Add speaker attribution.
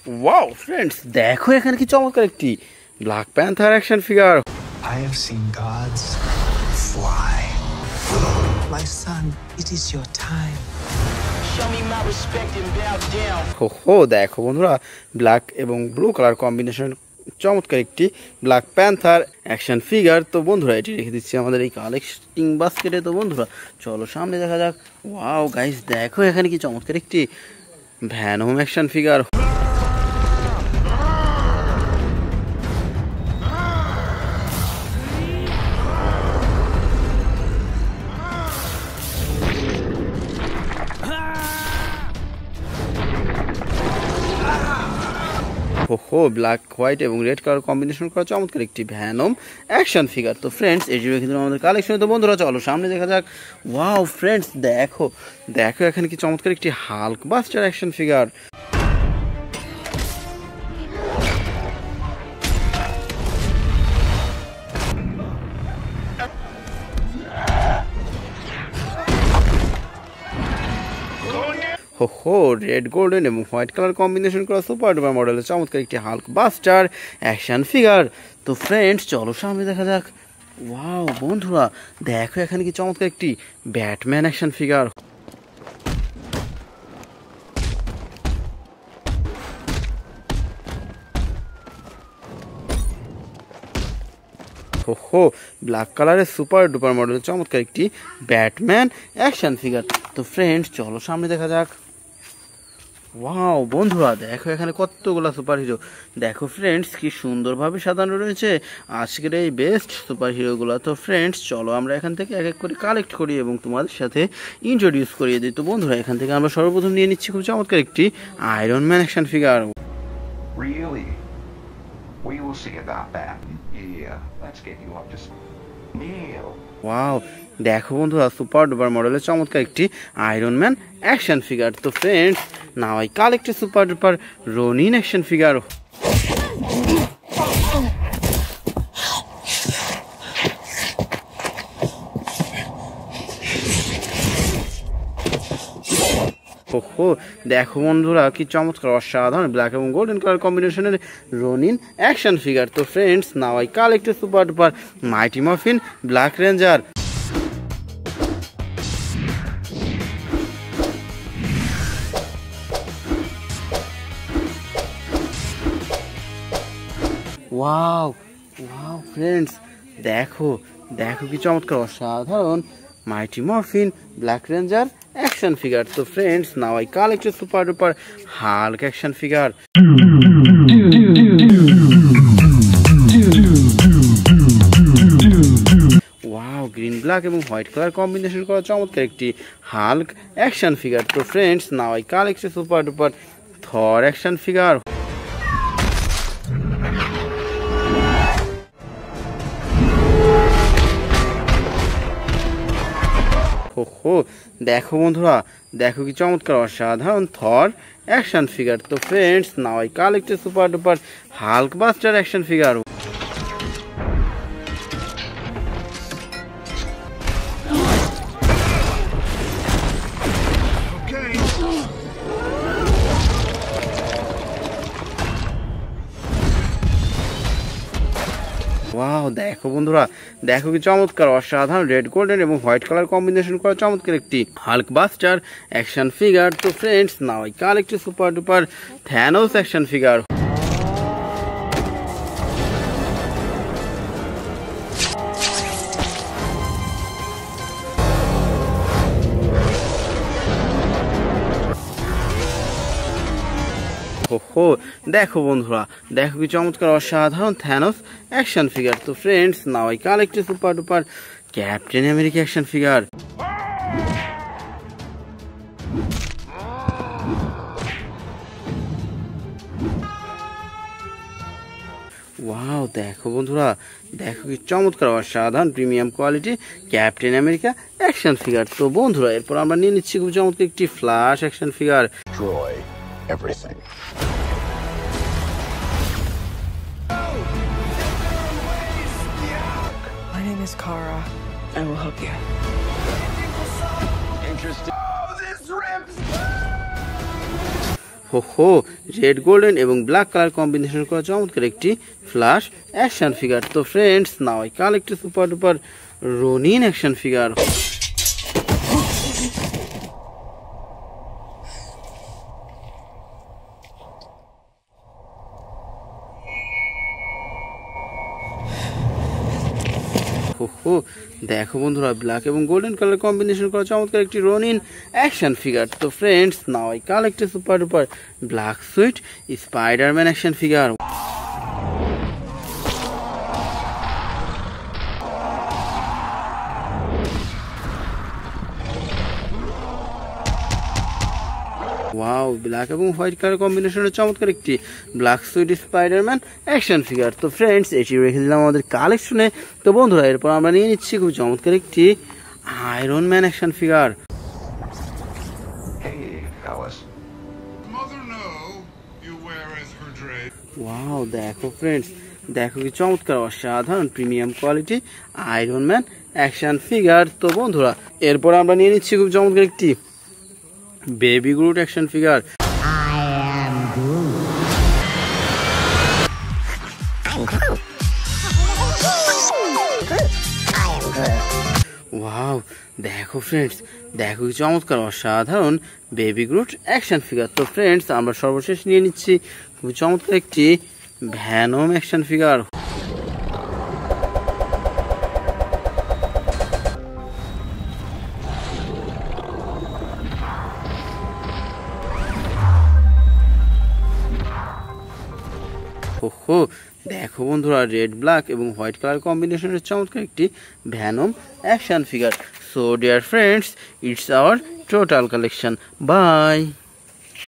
Speaker 1: Wow friends, দেখো এখানে কি চমৎকার একটি black panther action figure.
Speaker 2: I have seen gods fly. My son, it is your time. Show me my respect and bow down.
Speaker 1: হো দেখো বন্ধুরা, ব্ল্যাক এবং ব্লু কালার কম্বিনেশন চমৎকার একটি ব্ল্যাক প্যান্থার অ্যাকশন ফিগার। তো বন্ধুরা এটি রেখে দিচ্ছি আমাদের এই কালেক্টিং বাস্কেটে। তো বন্ধুরা চলো সামনে দেখা যাক। ওয়াও গাইস, দেখো এখানে কি চমৎকার একটি ভ্যানম অ্যাকশন ফিগার। হো ব্ল্যাক হোয়াইট এবং রেড কালার কম্বিনেশন করা চমৎকার একটি ভ্যানম অ্যাকশন ফিগার। তো ফ্রেন্ডস এই যে কিন্তু আমাদের কালেকশনে। তো বন্ধুরা চলো সামনে দেখা যাক। ওয়াও ফ্রেন্ডস, দেখো এখানে কি চমৎকার একটি হাল্ক বাস্টার অ্যাকশন ফিগার। হো রেড গোল্ডেন এবং হোয়াইট কালার কম্বিনেশন করা সুপার ডুপার মডেলের চমৎকার একটি হাল্ক বাস্টার অ্যাকশন ফিগার। তো ফ্রেন্ডস চলো সামনে দেখা যাক। ওয়াও বন্ধুরা, দেখো এখানে কি চমৎকার একটি ব্যাটম্যান অ্যাকশন ফিগার। হো ব্ল্যাক কালারের সুপার ডুপার মডেলের চমৎকার একটি ব্যাটম্যান অ্যাকশন ফিগার। তো ফ্রেন্ডস চলো সামনে দেখা যাক। ওয়াও বন্ধুরা, দেখো এখানে কতগুলো সুপার হিরো। দেখো ফ্রেন্ডস কি সুন্দরভাবে সাজানো রয়েছে আজকের এই বেস্ট সুপার হিরোগুলো। তো ফ্রেন্ডস চলো আমরা এখান থেকে এক এক করে কালেক্ট করি এবং তোমাদের সাথে ইন্ট্রোডিউস করিয়ে দিই। তো বন্ধুরা এখান থেকে আমরা সর্বপ্রথম নিয়ে নিচ্ছি খুব চমৎকার একটি Iron Man action figure.
Speaker 3: Really? We will see about that. Yeah, let's get you up to Neil.
Speaker 1: Wow দেখো বন্ধুরা, সুপার ডুপার মডেলের চমৎকার একটি আয়রন ম্যান অ্যাকশন ফিগার। তো friends now I collect super duper Ronin action figure. দেখো বন্ধুরা কি চমৎকার অসাধারণ ব্ল্যাক এবং গোল্ডেন কালার কম্বিনেশনের রনিন অ্যাকশন ফিগার। তো friends now I collect super duper Mighty Morphin Black Ranger. Wow friends, দেখো কি চমৎকার অসাধারণ Mighty Morphin Black Ranger action figure. তো friends now I collect super duper Hulk action figure. Wow green black এবং white colour combination করা চমৎকার একটি Hulk action figure. তো friends now I collect super duper Thor action figure. দেখো বন্ধুরা, দেখো কি চমৎকার অসাধারণ থর অ্যাকশন ফিগার। তো friends now I collect super duper Hulk buster action figure. Wow দেখো বন্ধুরা, দেখো কি চমৎকার অসাধারণ রেড গোল্ডেন এবং হোয়াইট কালার কম্বিনেশন করা চমৎকার একটি হাল্ক বাস্টার অ্যাকশন ফিগার। তো friends now I collect super duper Thanos action figure. দেখো বন্ধুরা, দেখো কি চমৎকার অসাধারণ থ্যানোস অ্যাকশন ফিগার। তো friends now I collect super duper captain America action figure. Wow দেখো বন্ধুরা, দেখো কি চমৎকার অসাধারণ premium quality captain America action figure. তো বন্ধুরা এরপর আমরা নিয়ে নিচ্ছি খুব চমৎকার একটি flash action figure.
Speaker 4: Destroy everything.
Speaker 5: My name is Kara. I will help you.
Speaker 3: Interesting. Oh, this rips!
Speaker 1: হো রেড গোল্ডেন এবং ব্ল্যাক কালার কম্বিনেশন করা চমৎকার একটি ফ্ল্যাশ অ্যাকশন ফিগার। তো ফ্রেন্ডস নাও আই কালেক্ট একটি super duper Ronin action figure. দেখো বন্ধুরা black এবং গোল্ডেন কালার কম্বিনেশন করা চমৎকার একটি রনিন অ্যাকশন ফিগার। তো ফ্রেন্ডস নাও আই কালেক্ট একটি super duper black sweet Spiderman action figure. Wow black এবং হোয়াইট কালার কম্বিনেশনের চমৎকার একটি black sweet Spiderman action figure. তো ফ্রেন্ডস এটি রেখে দিলাম আমাদের কালেকশনে। তো বন্ধুরা এরপর আমরা নিয়ে নিচ্ছি খুব চমৎকার একটি Iron Man action figure. Wow দেখো ফ্রেন্ডস, দেখো কি চমৎকার অসাধারণ premium quality iron Man action figure. তো বন্ধুরা এরপর আমরা নিয়ে নিচ্ছি খুব চমৎকার একটি baby Groot action figure. Wow দেখো ফ্রেন্ডস, দেখো কি চমৎকার অসাধারণ বেবি গ্রুট অ্যাকশন ফিগার। তো ফ্রেন্ডস আমরা সর্বশেষ নিয়ে নিচ্ছি খুব চমৎকার একটি ভ্যানম অ্যাকশন ফিগার। দেখো বন্ধুরা রেড ব্ল্যাক এবং হোয়াইট কালার কম্বিনেশনের চমৎকার একটি Venom action figure. So dear friends, it's our total collection. By.